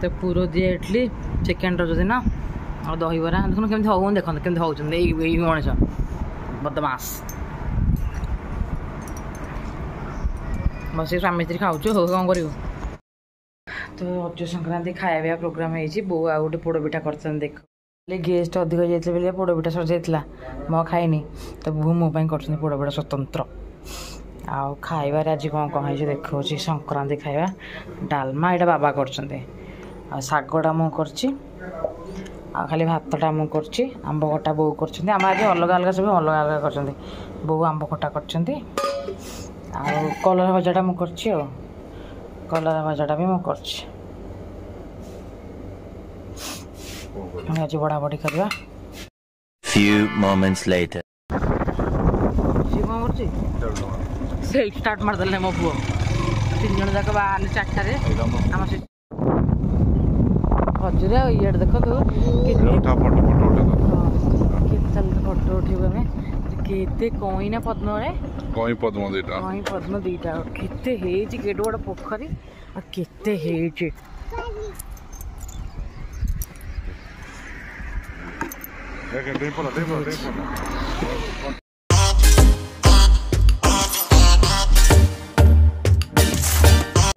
तो पूरा दिए इडली चिकेन रज दिन और दहीबरा देखो केमती हूँ देखते केमती होती मनीष बदमाश बस स्वामी स्त्री खाऊ कौन कर तो रज संक्रांति खाया प्रोग्राम है बो आ गए पोड़ पिठा कर देख गेस्ट अधिक जाते पोड़ पिठा सर जाता मैं खाइनी तो बो मोपाई कर पोड़ पिठा स्वतंत्र आउ खाइबार आज कौन कौन है देखा संक्रांति खाଇବା डालमा यहाँ बाबा कर शागटा मु कर खाली भातटा मु कर आंब खटा बो कर आम आज अलग अलग सब अलग अलग कर बो आंब खटा कर कलर भजाटा मु कर कलर भजाटा भी मु कर आज बड़ा बड़ी करवा few moments later self start मारदेले मो पुओ 3 जन जाक बाहर 4टारे आम से हजरे ये देखो फोटो उठे केते कईना पद्म कई पद्म दीटा केते हेजी केड बड़ पोखरी आ केते हेजी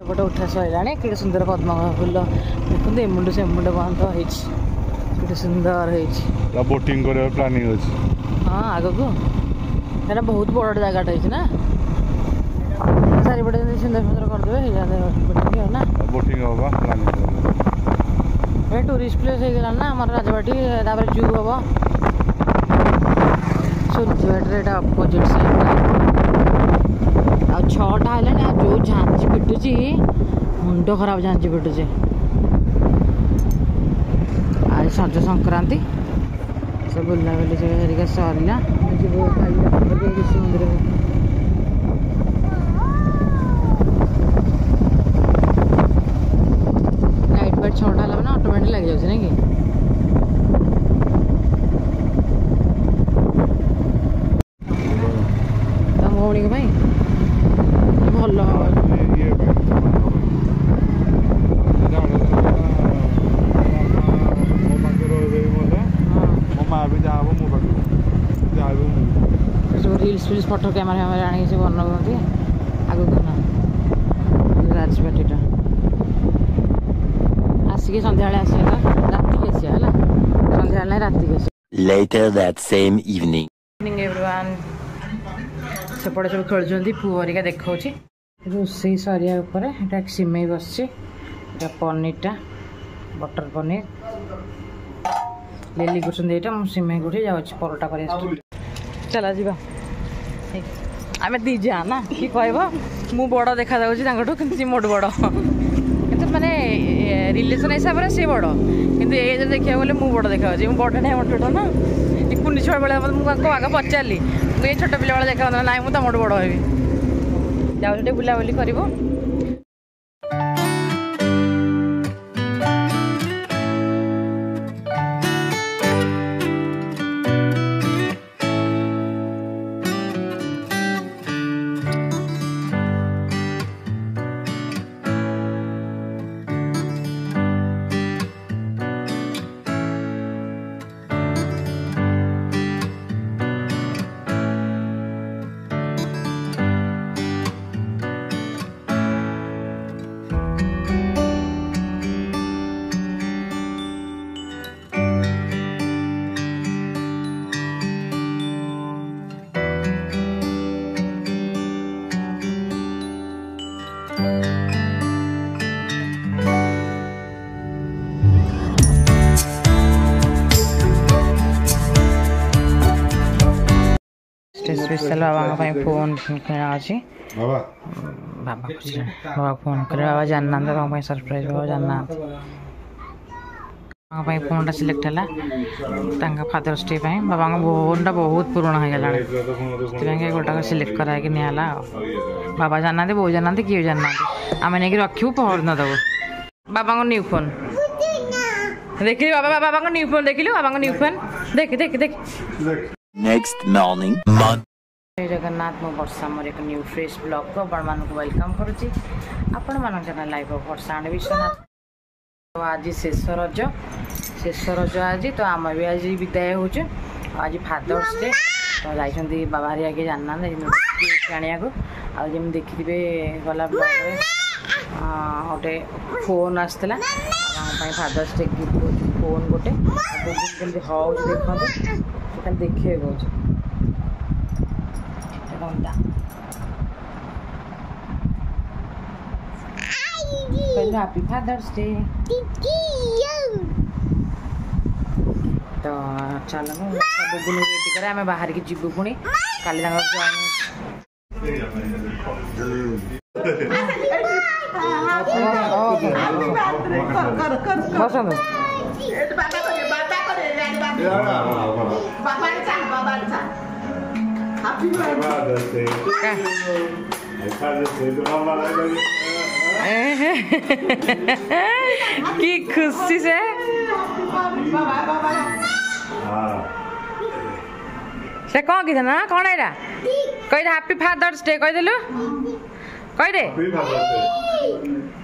फोटो उठा सैला कि सुंदर पद्म फुल देखते एमुंड से मुंड बंद होती सुंदर बोटिंग करे प्लानिंग अछि हाँ आग को एटा बहुत बड़ जगह ना चारिपटे सुंदर सुंदर करदे बोटिंग ना बोटिंग होगा प्लानिंग टूरिस्ट प्लेस हो गला ना आम राजबाटी जू हम सूर्यघाट अपोजिट साइड आ 6टा है जो झांझी पिटुची मुंड खराब झांझी पिटुची आज सज संक्रांति सब बुलाबुली हरिका सरला कृषि मंदिर लाइट फाइट 6टा है ना ऑटोमेटिक लग जाए ना कि तुम भौणी भाई भल रील्स फिल्स फोटो कैमेरा आने से बनाते आगे ना राजबाटीटा आसिक सन्ध्या आस राति आसिया है सन्ध्या ना राति later that same evening everyone सेपटे सब खेलुँच पुअरिका देखा रोसई सरिया उपर सिमई बस पनीरटा बटर पनीर लिली कर सिमई गुड़ी जाऊँ परोटा कर चला जा आम दीजा ना कि कह मु बड़ देखा कि मोट बड़ कि माने रिलेसन हिसाब से सी बड़ कि एज देखा गले मु बड़ देखा मुझे बड़ा मोटा ना कुनी छुआ बेले मुझे आगे पचारि मुझे छोट पिला बेले देखा ना मुझे मोट बड़ हेबी जाऊँ बुलाबुली कर स्पेशल बाबा फोन किना अच्छी बाबा बाबा फोन कर बाबा जानना बाबा सरप्राइज बाबा जानना बाबा फोन सिलेक्ट है फादर्स डे बाबा फोन बहुत पुराना हो गला गोटा सिलेक्ट कराई निला बाबा जानना बो जानना किए जानना आम नहीं रखू पहर न दब बाबा न्यू फोन देखिली बाबा बाबा न्यू फोन देखिलु बाबा न्यू फोन देख देख देख next morning जगन्नाथ मो वर्षा मोर एक न्यू फ्रेश ब्लॉग को आपण मान वेलकम करुच्ची आपण मान चैनल लाइव वर्षा विश्वनाथ। तो आज शेष रज आज तो आम भी आज विदाय हो आज फादर्स डे तो जाइए बाबा हरिया किए जाना आने को आम देखिए गला ब्लॉग गोटे फोन आसला फादर्स डे गिफ्ट फोन गोटे केमती हूँ देखते देखिए कौन हैप्पी फादर्स डे तो चलो बुबुन रेडी करे आम बाहर की जीवु पुणी काली बसंत की खुशी से से कौन की ना कौन है कही हैप्पी फादर्स डे कही देलु कही दे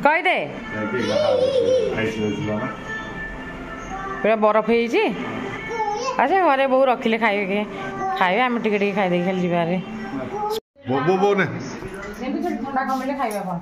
कही दे पूरा बरफ है अच्छा घरे बहु रखिले खाइबे खाइबे आम टिके खाई खाली जीवारे ठंडा कमिले खाइबा कौन